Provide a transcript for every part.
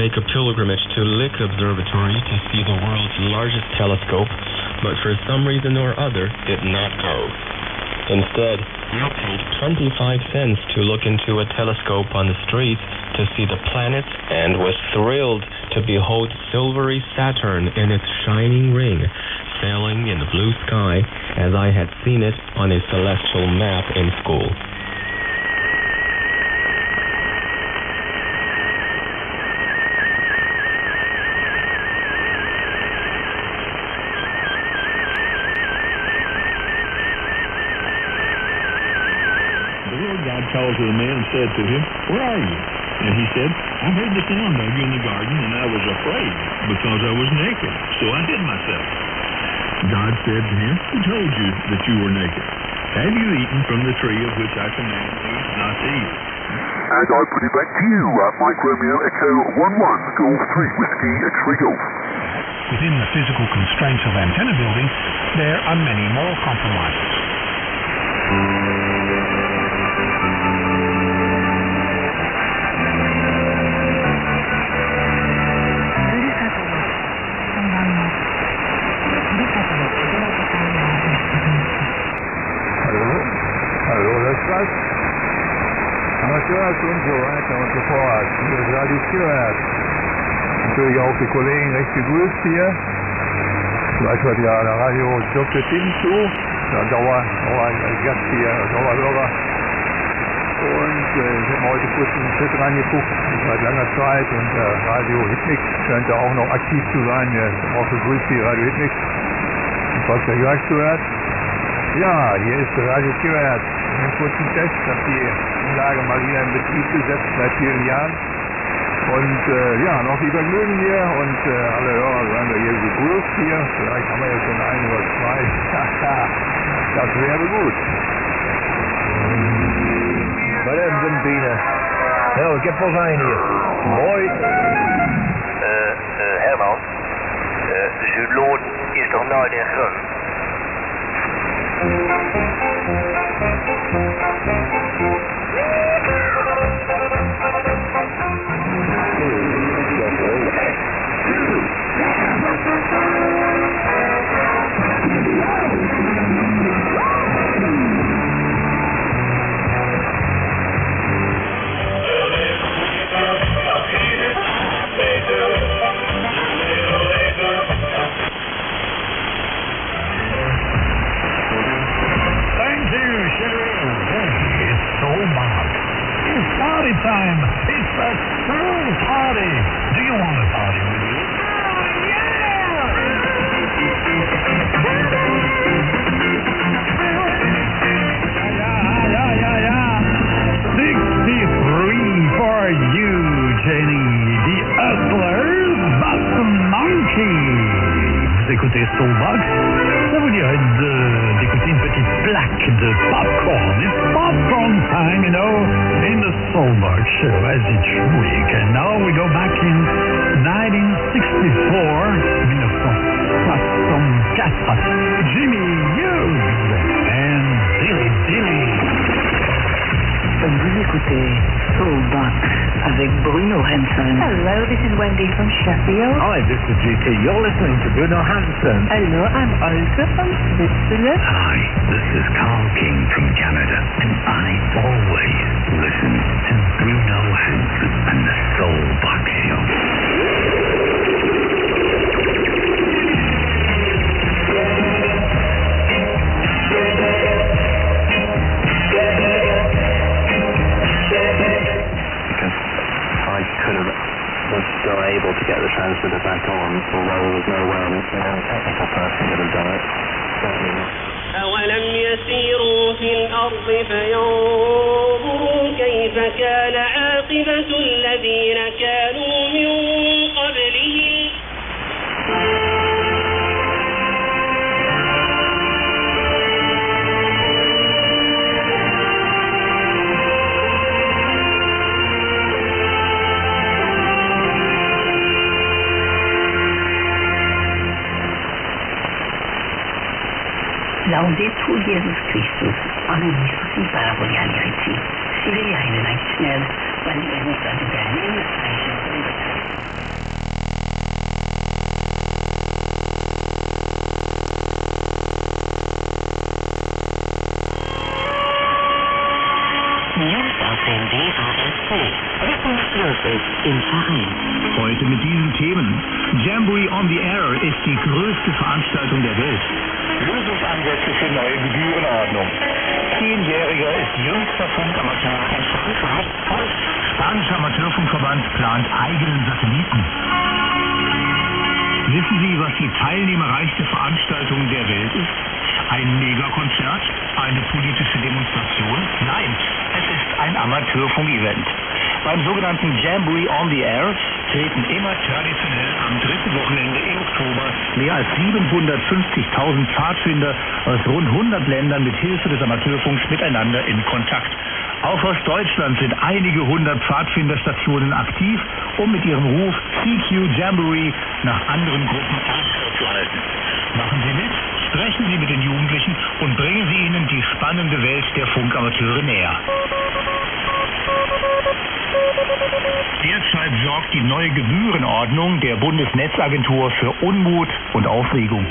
make a pilgrimage to Lick Observatory to see the world's largest telescope, but for some reason or other did not go. Instead, he paid 25 cents to look into a telescope on the street to see the planets and was thrilled to behold silvery Saturn in its shining ring, sailing in the blue sky as I had seen it on a celestial map in school. Called to the man and said to him, "Where are you?" And he said, "I heard the sound of you in the garden, and I was afraid because I was naked, so I hid myself." God said to him, "Who told you that you were naked? Have you eaten from the tree of which I commanded you not to eat?" And I put it back to you, Mike Romeo Echo 11, Golf 3 Whiskey X-Ray Golf. Within the physical constraints of antenna building, there are many more compromises. Und so weiter und so fort. Hier ist Radio CRI. Natürlich auch die Kollegen recht gegrüßt hier. Vielleicht hört ja der Radio Dr. Tim zu. Der Dauergast hier, Dauerhörer. Und ich habe heute kurz in den Chat reingeguckt, seit langer Zeit. Und Radio Hitmix scheint da auch noch aktiv zu sein. Der ist auch gegrüßt hier, Radio Hitmix. Und falls ihr gleich zuhört. Ja, hier ist Radio CRI. Einen kurzen Test. Ich habe die Anlage mal wieder in Betrieb gesetzt seit vielen Jahren. Und noch viel Vergnügen hier und alle Hörer werden wir hier gegrüßt hier. Vielleicht haben wir jetzt schon ein oder zwei. Das wäre gut. Madame Zambina. Nou, ik heb wel zijn hier. Mooi. Herman. Zijn loon is toch nooit in gang? Party time! It's a true party! Do you want a party with you? Oh, yeah! 63 for you, Jenny. The Hustlers, but the Monkey. Vous écoutez Soulbox? Ça vous dirait d'écouter une petite plaque de popcorn. It's popcorn time, you know, in the Soulbox show as each week. And now we go back in 1964, 1964. Jimmy Hughes and Dilly Dilly. Vous écoutez Soulbox avec Bruno Hanson. Hello, this is Wendy from Sheffield. Hi, this is GT. You're listening to Bruno Hanson. Hello, I'm Olga from Switzerland. Hi, this is Carl King from Canada, and I always listen to Bruno Hanson and the Soulbox Show. Was still able to get the transmitter back on, although there was no technical person that had done it. Certainly not. أولم يسيروا في الأرض فينظروا كيف كان عاقبة الذين كانوا من قبلهم Laudetur Jesus Christus, Amen Iisus in Paraboliani Reci. Siviliaine Night Snell, when the English are the brand new, I shall Im Verein. Heute mit diesen Themen. Jamboree on the Air ist die größte Veranstaltung der Welt. Lösungsansätze für neue Gebührenordnung. 10-Jähriger ist jüngster Funkamateur in Frankreich und Spanischer Amateurfunkverband plant eigenen Satelliten. Wissen Sie, was die teilnehmerreichste Veranstaltung der Welt ist? Ein Megakonzert? Eine politische Demonstration? Nein, es ist ein Amateurfunk-Event. Beim sogenannten Jamboree on the Air treten immer traditionell am dritten Wochenende im Oktober mehr als 750.000 Pfadfinder aus rund 100 Ländern mit Hilfe des Amateurfunks miteinander in Kontakt. Auch aus Deutschland sind einige hundert Pfadfinderstationen aktiv, um mit ihrem Ruf CQ Jamboree nach anderen Gruppen Ausschau zu halten. Machen Sie mit, sprechen Sie mit den Jugendlichen und bringen Sie ihnen die spannende Welt der Funkamateure näher. Derzeit sorgt die neue Gebührenordnung der Bundesnetzagentur für Unmut und Aufregung.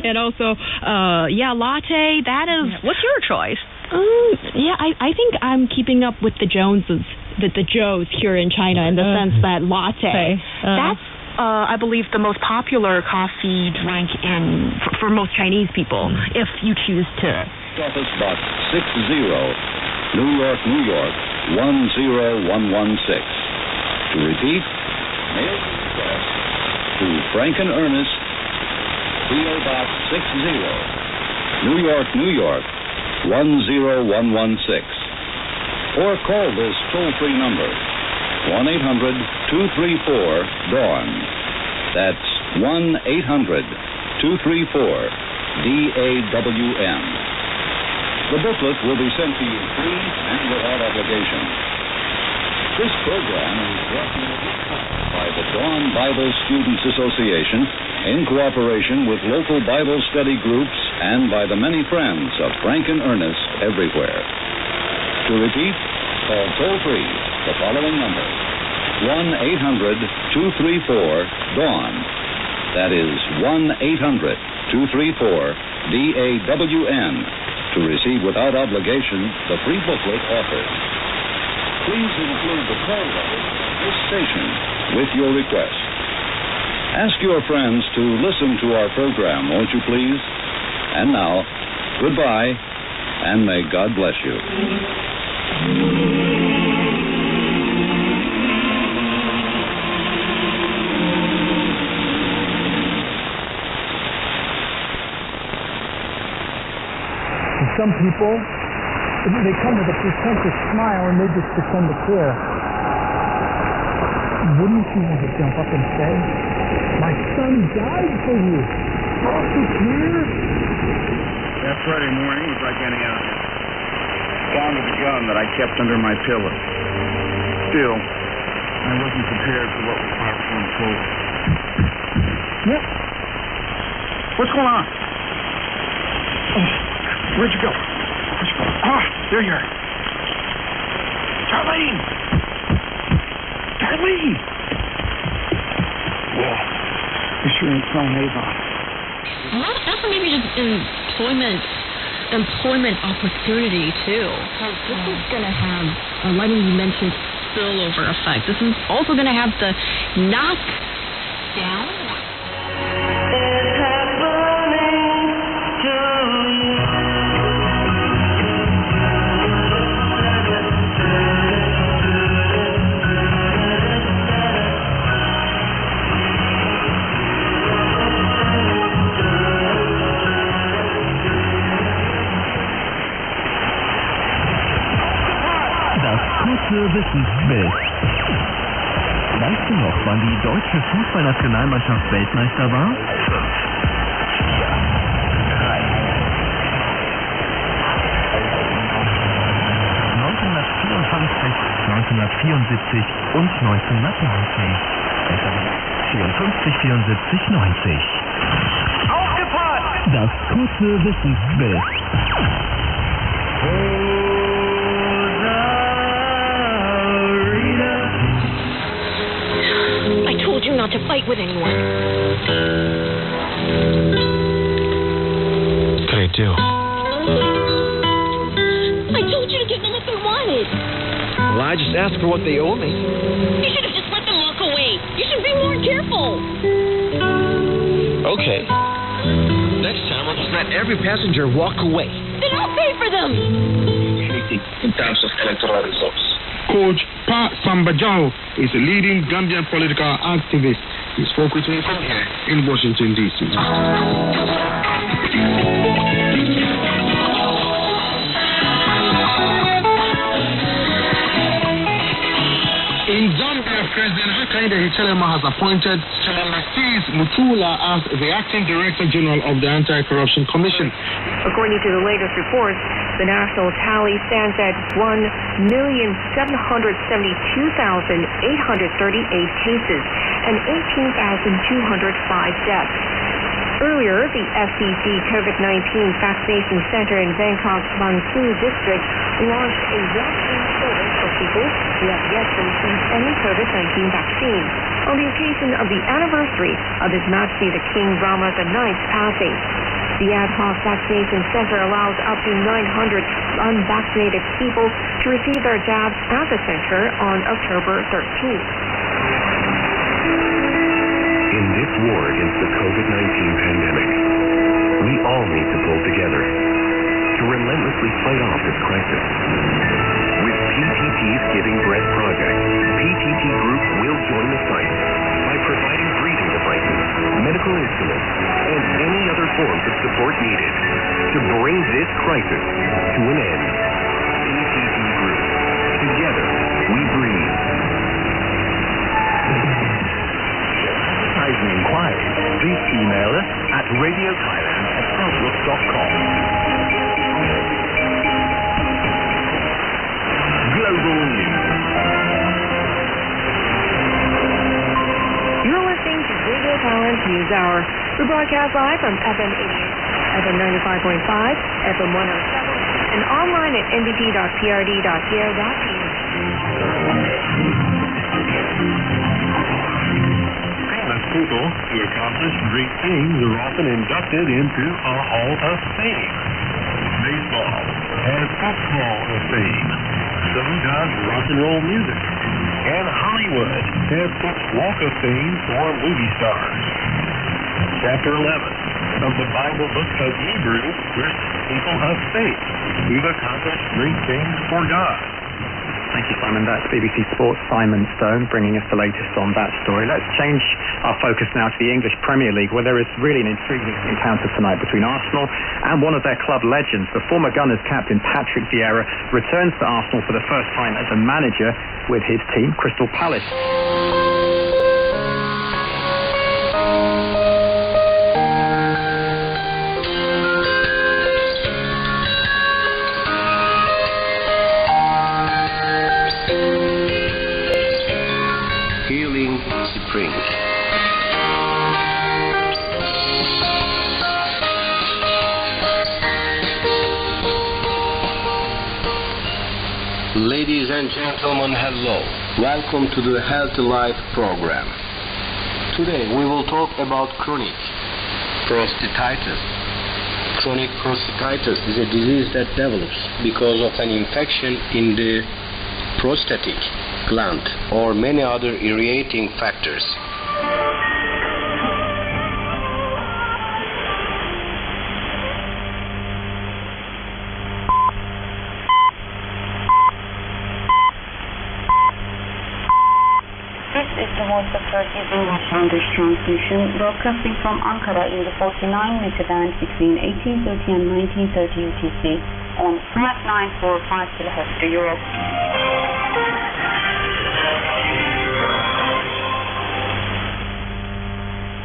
And also, latte, that is, what's your choice? I think I'm keeping up with the Joneses, the Joes here in China in the sense that latte, that's, I believe, the most popular coffee drink for most Chinese people, if you choose to. Office Box 60, New York, New York, 10116. To repeat, mail to Frank and Ernest, PO Box 60, New York, New York, 10116. Or call this toll-free number, 1-800-234-DAWN. That's 1-800-234-DAWN. The booklet will be sent to you free and without obligation. This program is brought to you by the Dawn Bible Students Association in cooperation with local Bible study groups and by the many friends of Frank and Ernest everywhere. To repeat, call toll-free the following number, 1-800-234-DAWN. That is 1-800-234-DAWN to receive without obligation the free booklet offered. Please include the call letter of this station with your request. Ask your friends to listen to our program, won't you please? And now, goodbye, and may God bless you. Some people, they come with a pretentious smile and they just pretend to care. Wouldn't you want to jump up and say, "My son died for you. Don't you care?" That Friday morning was like any other. Found the gun that I kept under my pillow. Still, I wasn't prepared for what was about to unfold. What? What's going on? Oh, where'd you go? Ah, there you are. Darlene! Darlene! Well, you sure ain't throwing Avon. That's maybe just employment opportunity too. Because this is going to have, like you mentioned, spillover effect. This is also going to have the knock down. It's happening to you. Wissensquiz. Weißt du noch, wann die deutsche Fußballnationalmannschaft Weltmeister war? 1974 und 1990. 54, 74, 90. Das kurze Wissensbild. I told you not to fight with anyone. What could I do? I told you to give them what they wanted. Well, I just asked for what they owe me. You should have just let them walk away. You should be more careful. Okay. Next time, I'll just let every passenger walk away. Then I'll pay for them. In terms of electoral results. Coach Pa Sambajao is a leading Gambian political activist. He spoke with me from here in Washington, D.C. In Zambia, President Hakainde Hichilema has appointed Stellantis Mutula as the acting Director General of the Anti-Corruption Commission. According to the latest reports, the national tally stands at 1,772,838 cases and 18,205 deaths. Earlier, the FCC COVID-19 vaccination center in Bangkok's Bangsu district launched a walk-in service for people who have yet to receive any COVID-19 vaccine on the occasion of the anniversary of His Majesty the King Rama IX's passing. The ad hoc vaccination center allows up to 900 unvaccinated people to receive their jabs at the center on October 13th. In this war against the COVID-19 pandemic, we all need to pull together to relentlessly fight off this crisis. With PTT's Giving Bread project, PTT Group will join the fight by providing breathing devices, medical instruments, and any other forms of support needed to bring this crisis to an end. PTT Group. Together, we breathe. Advertising inquiries, please email us at radiothailand@outlook.com. Global News. You're listening to Radio Thailand's News Hour. We broadcast live from FM 88, FM 95.5, FM 107, and online at ndt.prd.go.ph. People who accomplish great things are often inducted into a Hall of Fame. Baseball has Football of Fame. So does rock and roll music. And Hollywood has its Walk of Fame for movie stars. Chapter 11 of the Bible book of Hebrew lists people of faith who've accomplished great things for God. Thank you, Simon. That's BBC Sports' Simon Stone bringing us the latest on that story. Let's change our focus now to the English Premier League, where there is really an intriguing encounter tonight between Arsenal and one of their club legends. The former Gunners captain Patrick Vieira returns to Arsenal for the first time as a manager with his team, Crystal Palace. Ladies and gentlemen, hello. Welcome to the Healthy Life program. Today we will talk about chronic prostatitis. Chronic prostatitis is a disease that develops because of an infection in the prostatic gland or many other irritating factors. Voice of Turkey English English transmission, broadcasting from Ankara in the 49 meter band between 1830 and 1930 UTC on 5945 kHz to Europe.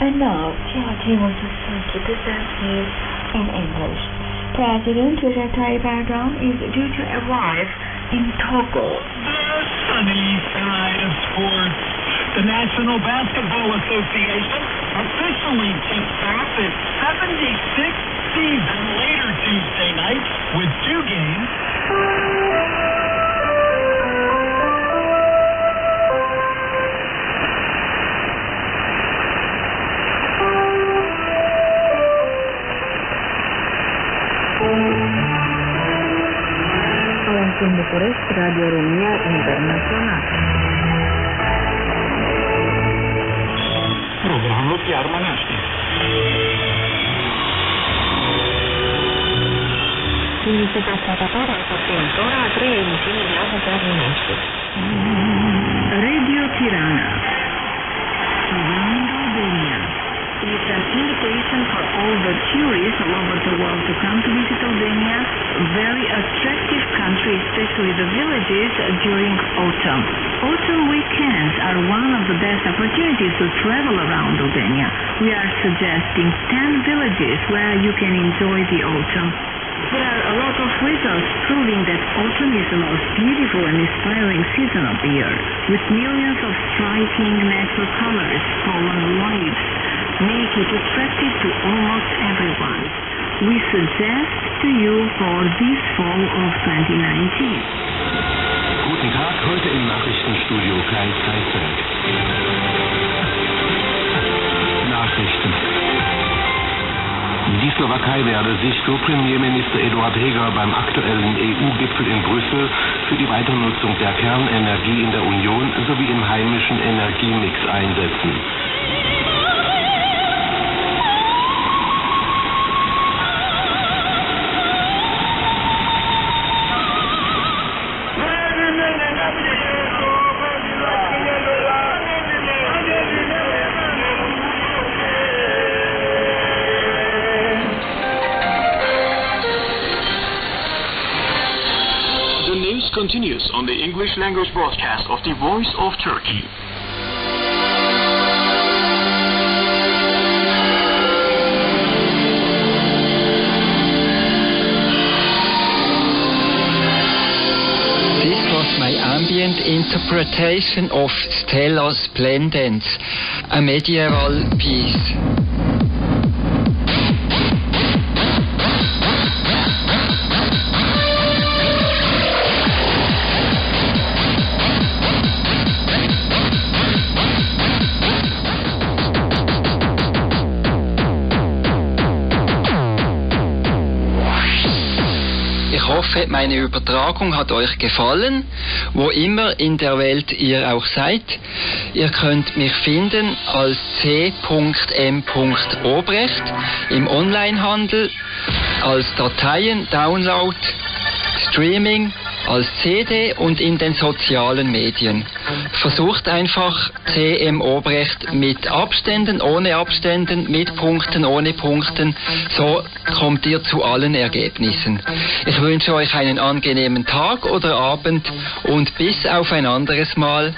And now, CRI Voice of Turkey presents news in English. President Recep Tayyip Erdogan is due to arrive in Togo. The sunny side of sports. The National Basketball Association officially tips off its 76th season later Tuesday night with 2 games. Alansul București, Radio Romania Internațional. Programul chiar mănește. Publicitatea statatoare a fost ora a 3-a emisiune de OHR Radar. Radio Tirana. Around Albania. It's an invitation for all the tourists all over the world to come to visit Albania, a very attractive country, especially the villages during autumn. Autumn weekends are one of the best opportunities to travel around Albania. We are suggesting 10 villages where you can enjoy the autumn. There are a lot of results proving that autumn is the most beautiful and inspiring season of the year, with millions of striking natural colors, fallen leaves, make it attractive to almost everyone. We suggest to you for this fall of 2019. Guten Tag, heute im Nachrichtenstudio Kreisberg. Nachrichten. Die Slowakei werde sich, so Premierminister Eduard Heger beim aktuellen EU-Gipfel in Brüssel, für die Weiternutzung der Kernenergie in der Union sowie im heimischen Energiemix einsetzen. Continues on the English language broadcast of the Voice of Turkey. This was my ambient interpretation of Stella Splendens, a medieval piece. Ich hoffe, meine Übertragung hat euch gefallen, wo immer in der Welt ihr auch seid. Ihr könnt mich finden als c.m.obrecht im Onlinehandel, als Dateien, Download, Streaming, als CD und in den sozialen Medien. Versucht einfach CM Obrecht mit Abständen, ohne Abständen, mit Punkten, ohne Punkten. So kommt ihr zu allen Ergebnissen. Ich wünsche euch einen angenehmen Tag oder Abend und bis auf ein anderes Mal.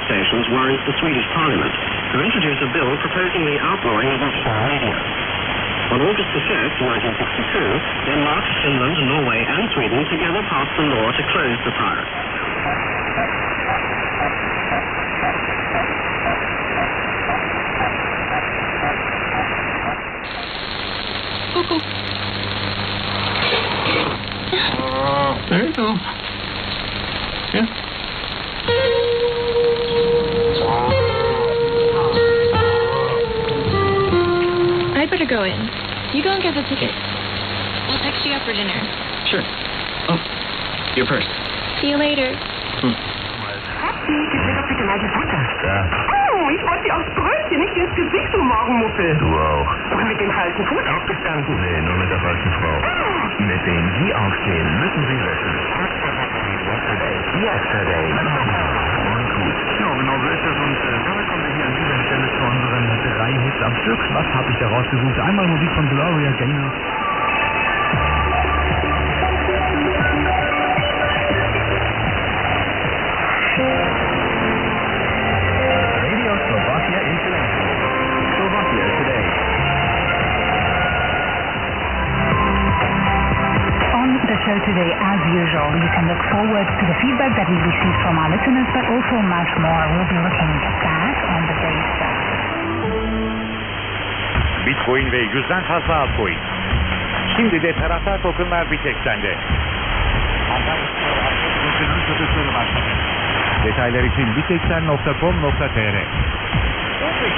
Stations warrants the Swedish Parliament to introduce a bill proposing the outlawing of offshore radio. On August the 5th, 1962, Denmark, Finland, Norway and Sweden together passed the law to close the pirates. Cuckoo. There you go. Yeah. I better go in. You go and get the ticket. We'll text you after dinner. Sure. Oh, you're first. See you later. Bitte mal die Butter. Ja. Oh, ich wollte dir aufs Brötchen, nicht ins Gesicht, du Morgenmuffel. Du auch. Und mit dem falschen Fuß aufgestanden. Nee, nur mit der falschen Frau. Mit dem Sie aufstehen, müssen Sie wissen. Yesterday. Und gut. Ja, genau so ist das. Und damit kommen wir hier an dieser Stelle zu unseren 3 Hits am Stück. Was habe ich da rausgesucht? Einmal Musik von Gloria Gaynor. show today, as usual. You can look forward to the feedback that we received from our listeners, but also much more. We'll be looking back on the day's show. Bitcoin ve 100'den fazla altcoin. Şimdi de taraftar tokenlar Bitex'tende. Satışları başladı. Detaylar için bitexen.com.tr.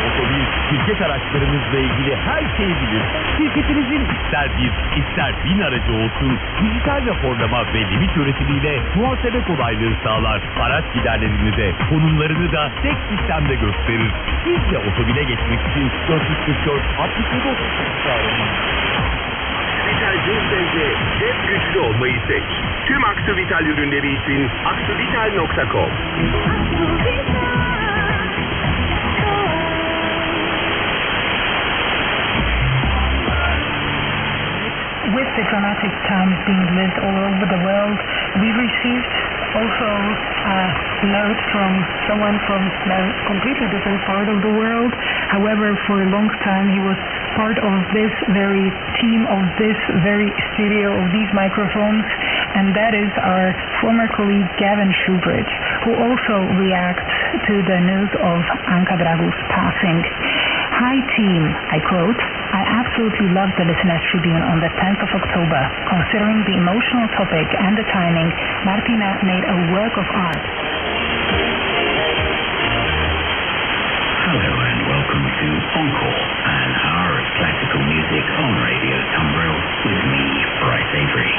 Otobil şirket araçlarımızla ilgili her şeyi bilir. Şirketinizin ister bir, ister bin aracı olsun, dijital raporlama ve limit yönetimiyle muhasebe kolaylığı sağlar. Araç giderlerini de, konumlarını da tek sistemde gösterir. Siz de otobile geçmek için 444 67 çağırın. Vital Cins'te hep güçlü olmayı seç. Tüm Aksu Vital ürünleri için aksuvital.com. With the dramatic times being lived all over the world, we received also a note from someone from a completely different part of the world. However, for a long time he was part of this very team, of this very studio, of these microphones, and that is our former colleague Gavin Shoebridge, who also reacts to the news of Anka Dragu's passing. Hi team, I quote, I absolutely loved the Listeners Tribune on the 10th of October. Considering the emotional topic and the timing, Martina made a work of art. Hello and welcome to Encore, an hour of classical music on Radio Tumbril with me, Bryce Avery.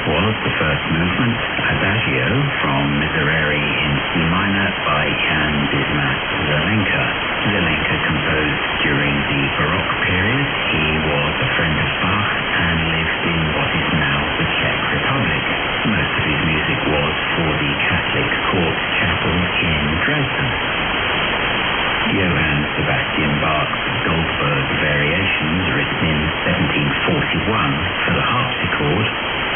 Was the first movement, Adagio, from Miserere in C minor by Jan Bismat Zelenka. Zelenka composed during the Baroque period. He was a friend of Bach and lived in what is now the Czech Republic. Most of his music was for the Catholic court chapel in Dresden. Johann Sebastian Bach's Goldberg Variations, written in 1741 for the harpsichord,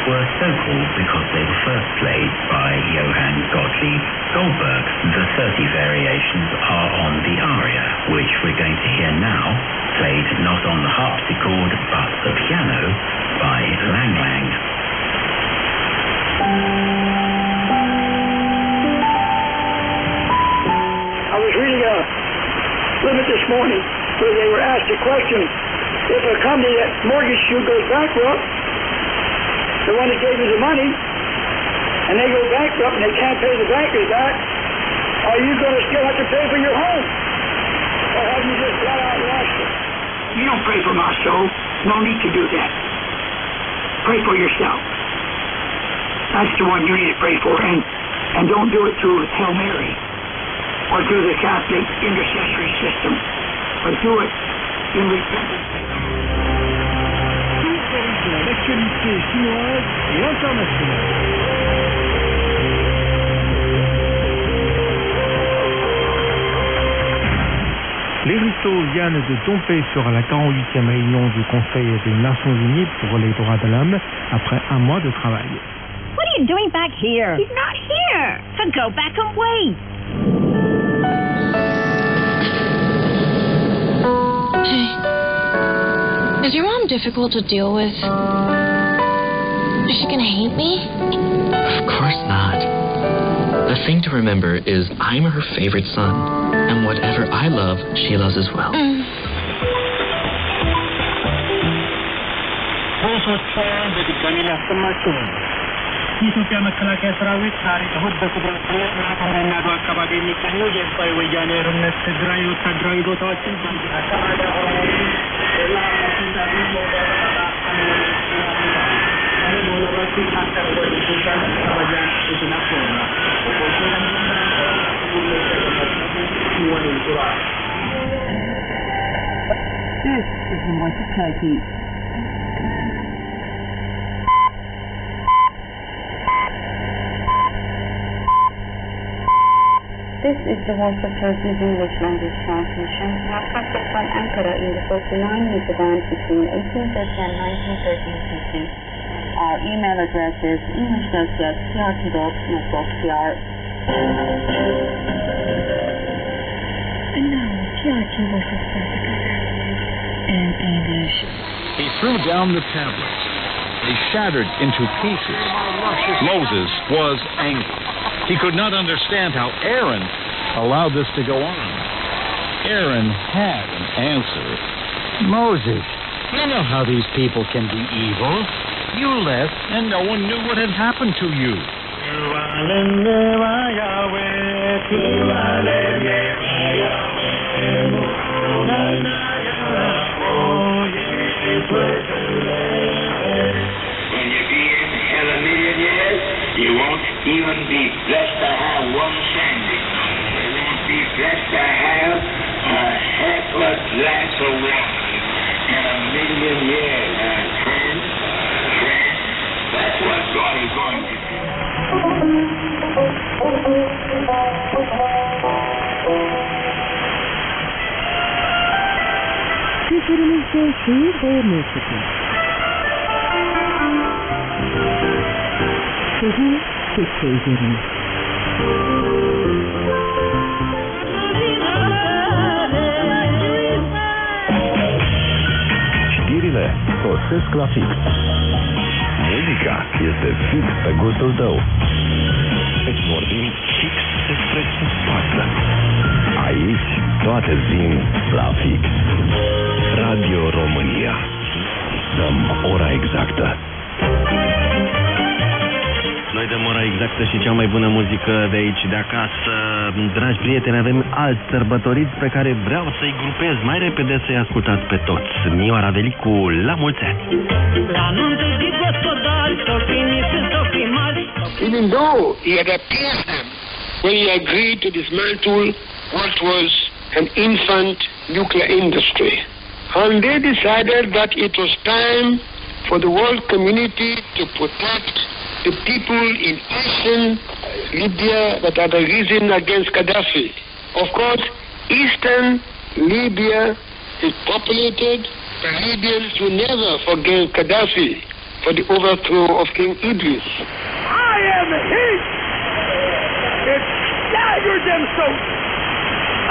were so called because they were first played by Johann Gottlieb Goldberg. The 30 variations are on the aria, which we're going to hear now, played not on the harpsichord but the piano by Lang Lang. I was reading a limit this morning where they were asked a question: if a company that mortgage you goes bankrupt, the one that gave you the money, and they go bankrupt and they can't pay the bankers back, are you going to still have to pay for your home? Or have you just flat out lost it? You don't pray for my soul. No need to do that. Pray for yourself. That's the one you need to pray for, and don't do it through Hail Mary or through the Catholic intercessory system, but do it in repentance. L'actualité chinoise et internationale. Les ruisseaux viennent de tomber sur la 48e réunion du Conseil des Nations Unies pour les droits de l'homme après un mois de travail. What are you doing back here? He's not here. So go back and wait. Hey. Is your mom difficult to deal with? Is she gonna hate me? Of course not. The thing to remember is I'm her favorite son, and whatever I love, she loves as well. በድጋሚ ላሰማችሁ ነው። የኢትዮጵያ መከላከያ ሰራዊት ዛሬ እሁድ በትግራይ ክልል ናታንና ዶ አካባቢ የሚገኙ የህዝባዊ ወያኔ ሓርነት ትግራይ ወታደራዊ ቦታዎችን This is the voice of Turkey. This is the Voice of Turkey's English language transmission, broadcasting from Ankara in the 49 meter band between 1830 and 1930 UTC. Our email address is englishturkey@crt.network.cr. versus Vatican in English. He threw down the tablets. They shattered into pieces. Moses was angry. He could not understand how Aaron allowed this to go on. Aaron had an answer. Moses, you know how these people can be evil. You left, and no one knew what had happened to you. You won't even be blessed to have one sandwich. You won't be blessed to have a half a glass of water in a million years. And friends, that's what God is going to do. Kültürümüzde şiir ve musiki. Sözü Türkçe üzerine. Știrile sosesc la fix. Muzica este fix pe gustul tău. Îți vorbim fix despre ce pasă. Aici toate vin la fix. Radio România. Dăm ora exactă. Noi dăm ora exactă și cea mai bună muzică de aici, de acasă. Dragi prieteni, avem alți sărbătoriți pe care vreau să-i grupez mai repede, să-i ascultați pe toți. Mioara Velicu, la mulți ani! Even though he had appeased them when he agreed to dismantle what was an infant nuclear industry. And they decided that it was time for the world community to protect the people in eastern Libya that had arisen against Gaddafi. Of course, eastern Libya is populated by Libyans who never forgave Gaddafi for the overthrow of King Idris. I am the heat! It staggered them so.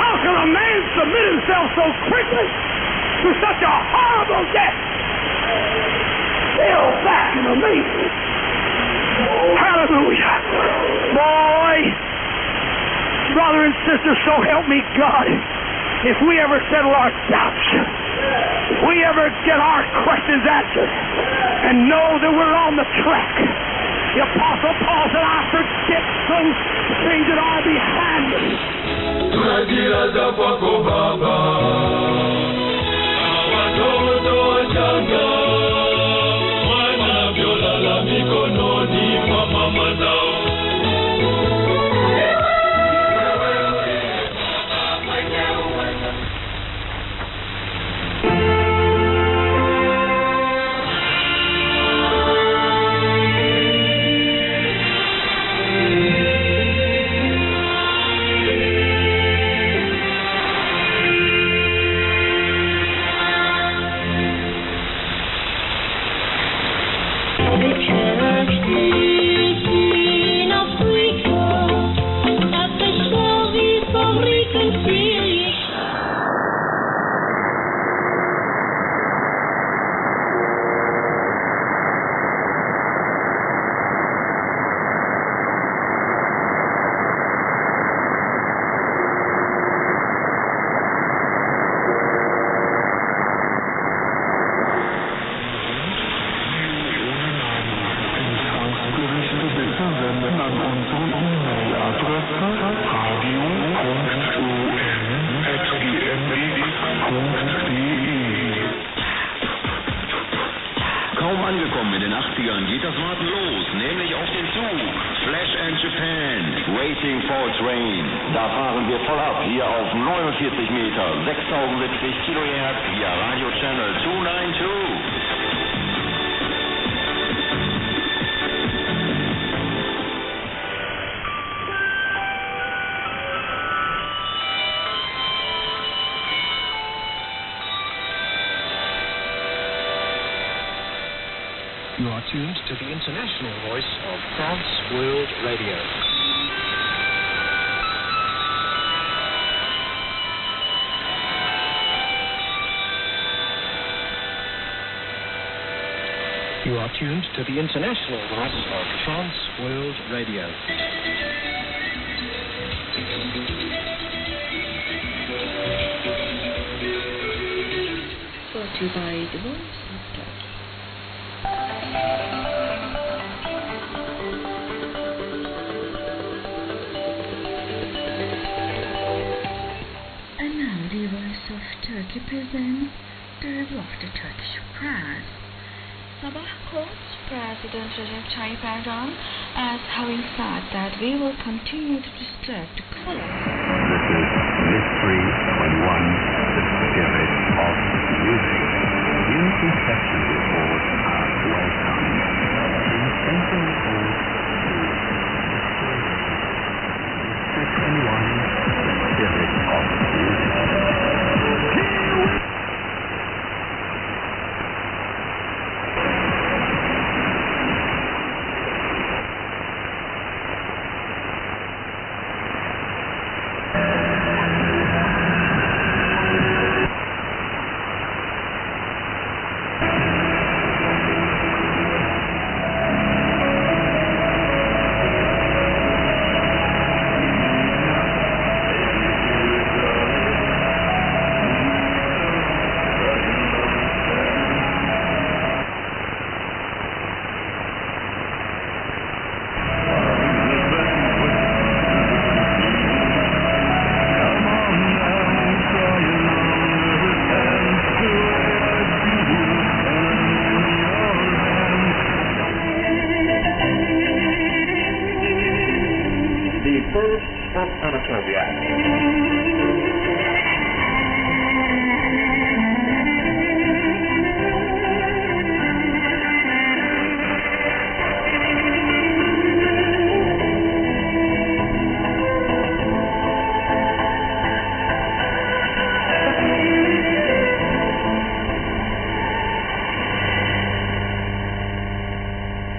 How can a man submit himself so quickly to such a horrible death? Still back in amazement. Hallelujah. Boy, brother and sister, so help me God, if we ever settle our doubts, if we ever get our questions answered, and know that we're on the track, the Apostle Paul said, I forget those things that are behind me. You are tuned to the international voice of France World Radio. You are tuned to the international voice of France World Radio. Brought to you by the Voice of Turkey. And now the Voice of Turkey presents the review of the Turkish press. Sabah quotes President Recep Tayyip Erdogan as having said that we will continue to disturb the color. This is Mystery 21, the spirit of music. New reception reports are welcome. In Central Report to Mystery 21, the spirit of music.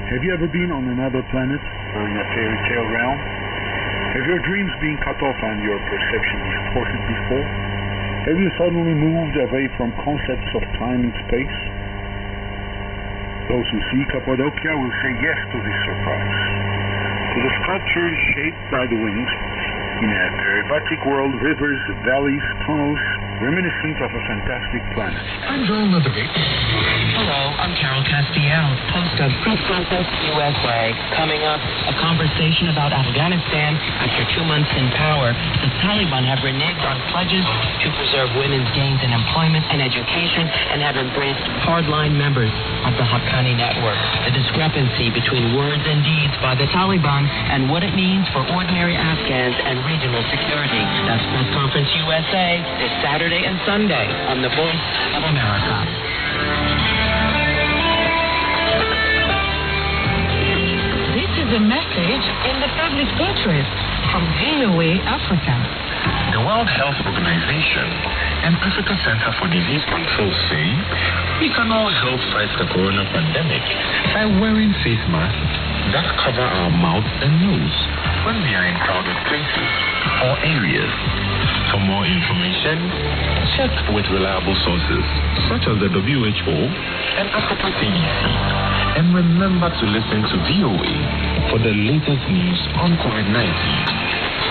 Have you ever been on another planet or in a fairy tale realm? Have your dreams been cut off and your perception distorted before? Have you suddenly moved away from concepts of time and space? Those who see Cappadocia will say yes to this surprise. To the sculptures shaped by the wind, in a peripatetic world, rivers, valleys, tunnels, reminiscent of a fantastic planet. I'm Joel Leatherby. Hello, I'm Carol Castiel, host of Press Conference USA. Coming up, a conversation about Afghanistan. After 2 months in power, the Taliban have reneged on pledges to preserve women's gains in employment and education and have embraced hardline members of the Haqqani network. The discrepancy between words and deeds by the Taliban and what it means for ordinary Afghans and regional security. That's Press Conference USA this Saturday and Sunday on the Voice of America. This is a message in the public interest from VOA Africa. The World Health Organization and Africa Center for Disease Control say we can all help fight the corona pandemic by wearing face masks that cover our mouth and nose when we are in crowded places or areas. For more information, check with reliable sources such as the WHO and Africa CDC. And remember to listen to VOA for the latest news on COVID-19.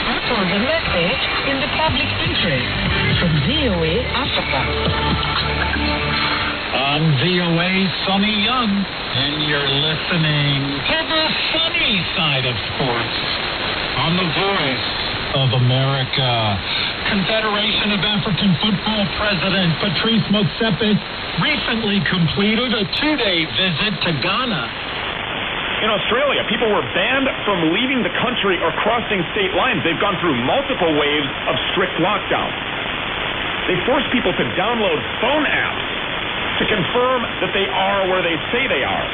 That was a message in the public interest from VOA Africa. I'm VOA Sunny Young, and you're listening to the sunny side of sports on the Voice of America. Confederation of African Football President Patrice Motsepe recently completed a 2-day visit to Ghana. In Australia, people were banned from leaving the country or crossing state lines. They've gone through multiple waves of strict lockdown. They force people to download phone apps to confirm that they are where they say they are.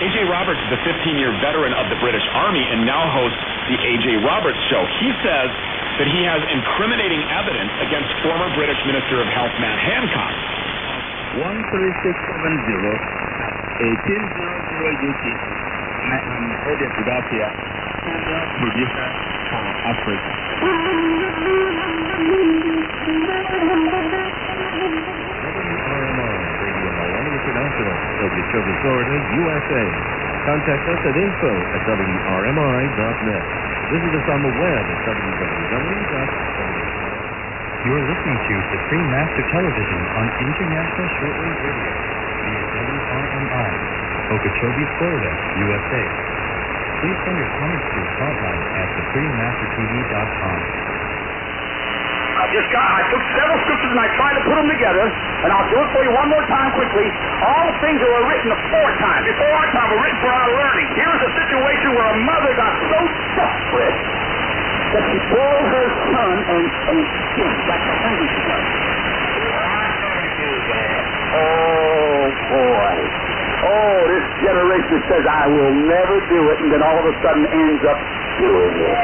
A.J. Roberts is a 15-year veteran of the British Army and now hosts the A.J. Roberts Show. He says that he has incriminating evidence against former British Minister of Health Matt Hancock. 13670 1800 UT. I am Ernest Philadelphia, producer for Africa. WRMI Radio International, of the Children's Authority, USA. Contact us at info@WRMI.net. Visit us on the web at www.WRMI.net. You're listening to Supreme Master Television on International Shortwave Radio via WRMI, Okeechobee, Florida, USA. Please send your comments to the hotline at suprememastertv.com. I took several scriptures and I tried to put them together, and I'll do it for you one more time quickly. All the things that were written before our time were written for our learning. Here's a situation where a mother got so desperate that she boiled her son and like a hungry she was. Oh, boy. Oh, this generation says, I will never do it, and then all of a sudden ends up doing it.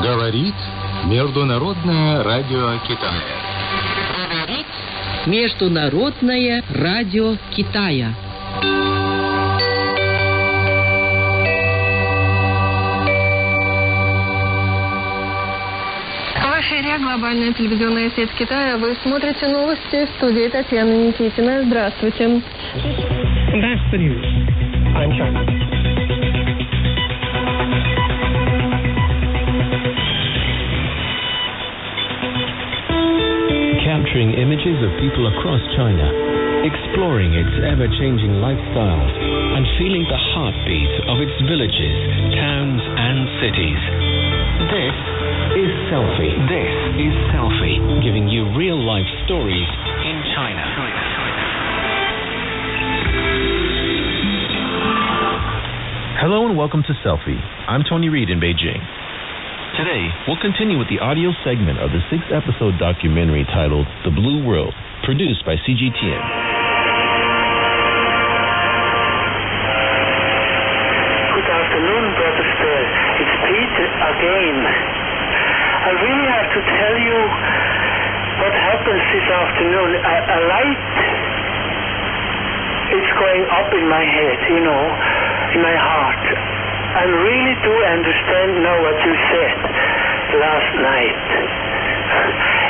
Говорит Международное радио Китая. Международное радио Китая. В эфире глобальная телевизионная сеть Китая. Вы смотрите новости в студии Татьяны Никитина. Здравствуйте. That's the news. I'm China. Capturing images of people across China, exploring its ever-changing lifestyles, and feeling the heartbeat of its villages, towns, and cities. This is Selfie. This is Selfie, giving you real-life stories in China. Hello and welcome to Selfie. I'm Tony Reed in Beijing. Today, we'll continue with the audio segment of the 6-episode documentary titled The Blue World, produced by CGTN. Good afternoon, Brother Spell. It's Peter again. I really have to tell you what happens this afternoon. A light is going up in my head, in my heart. I really do understand now what you said last night.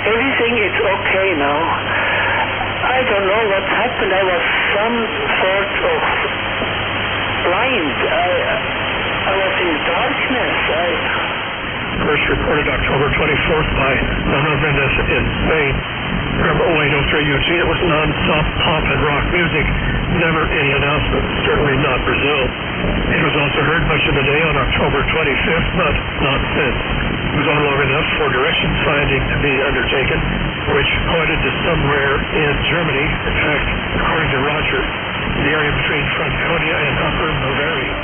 Everything is okay now. I don't know what happened. I was some sort of blind. I was in darkness. First reported October 24th by Ernest in Spain. From 0803 UT, it was non-stop pop and rock music. Never any announcement, certainly not Brazil. It was also heard much of the day on October 25th, but not since. It was on long enough for direction finding to be undertaken, which pointed to somewhere in Germany. In fact, according to Roger, the area between Franconia and Upper Bavaria.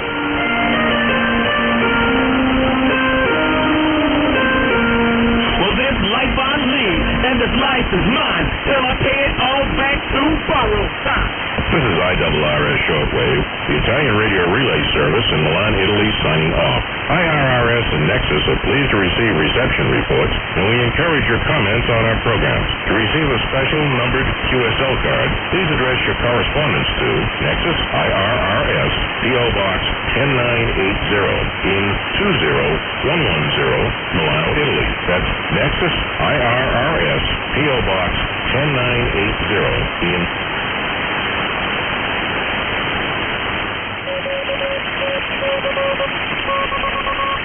Well, this life I live, and this life is mine, till I pay it all back through borrowed time. This is IRRS Shortwave, the Italian radio relay service in Milan, Italy, signing off. IRRS and Nexus are pleased to receive reception reports, and we encourage your comments on our programs. To receive a special numbered QSL card, please address your correspondence to Nexus IRRS, P.O. Box 10980 in 20110, Milano, Italy. That's Nexus IRRS, P.O. Box 10980 in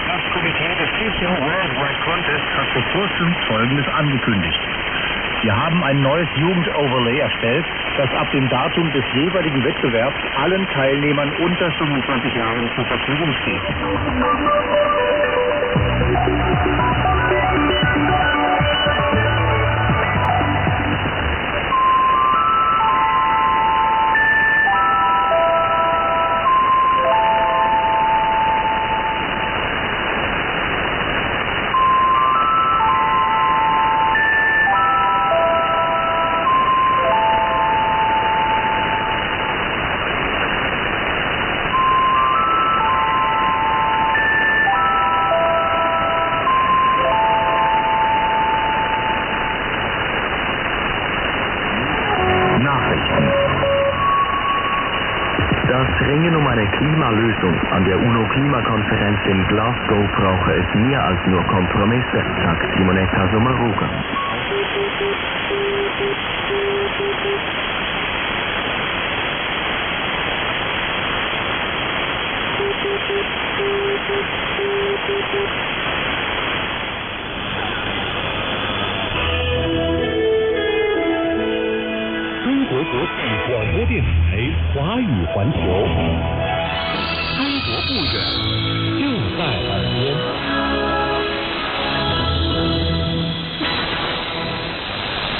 Das Komitee des CCO Worldwide Contest hat vor kurzem Folgendes angekündigt. Wir haben ein neues Jugend-Overlay erstellt, das ab dem Datum des jeweiligen Wettbewerbs allen Teilnehmern unter 25 Jahren zur Verfügung steht. Ringen um eine Klimalösung an der UNO-Klimakonferenz in Glasgow brauche es mehr als nur Kompromisse, sagt Simonetta Sommaruga.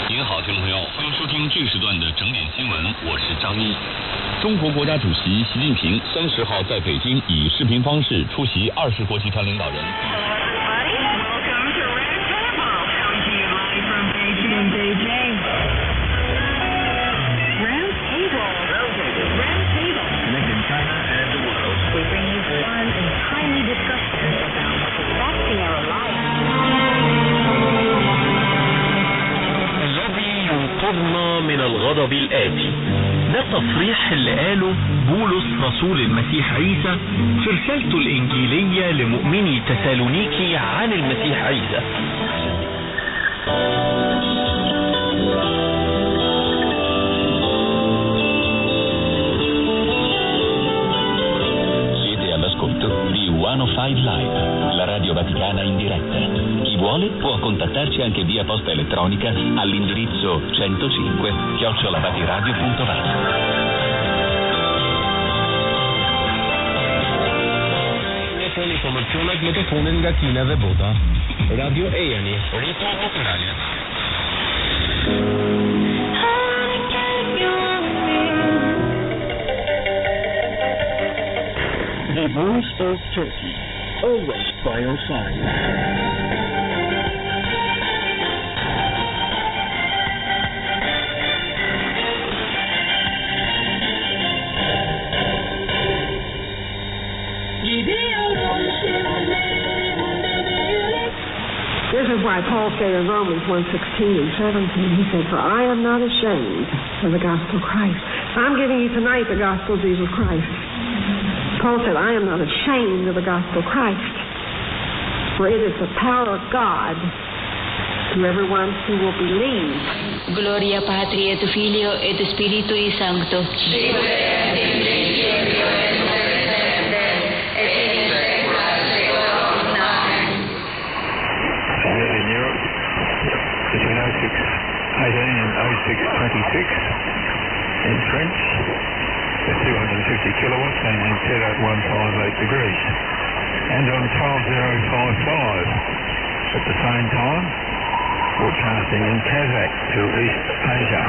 您好，听众朋友，欢迎收听这时段的整点新闻，我是张一。中国国家主席习近平30号在北京以视频方式出席20国集团领导人。ينقذنا من الغضب الآتي. ده التصريح اللي قاله بولس رسول المسيح عيسى في رسالته الإنجيلية لمؤمني تسالونيكي عن المسيح عيسى. Siete all'ascolto di 105 Live, la Radio Vaticana in diretta. Chi vuole può contattarci anche via posta elettronica all'indirizzo 105@vatiradio.va. Information magnetofonen Gatina Veboda. Radio Amey. Rito Naturale. The voice of Turkey, always by your side. This is why Paul said in Romans 1:16 and 17, he said, "For I am not ashamed of the gospel of Christ." I'm giving you tonight the gospel of Jesus Christ. Paul said, "I am not ashamed of the gospel of Christ, for it is the power of God to everyone who will believe." Gloria Patri et Filio et Spiritui Sancto. Between 0618 and 0626 in French, at 250 kilowatts and set at 158 degrees. And on 12055 at the same time, broadcasting in Kazakh to East Asia.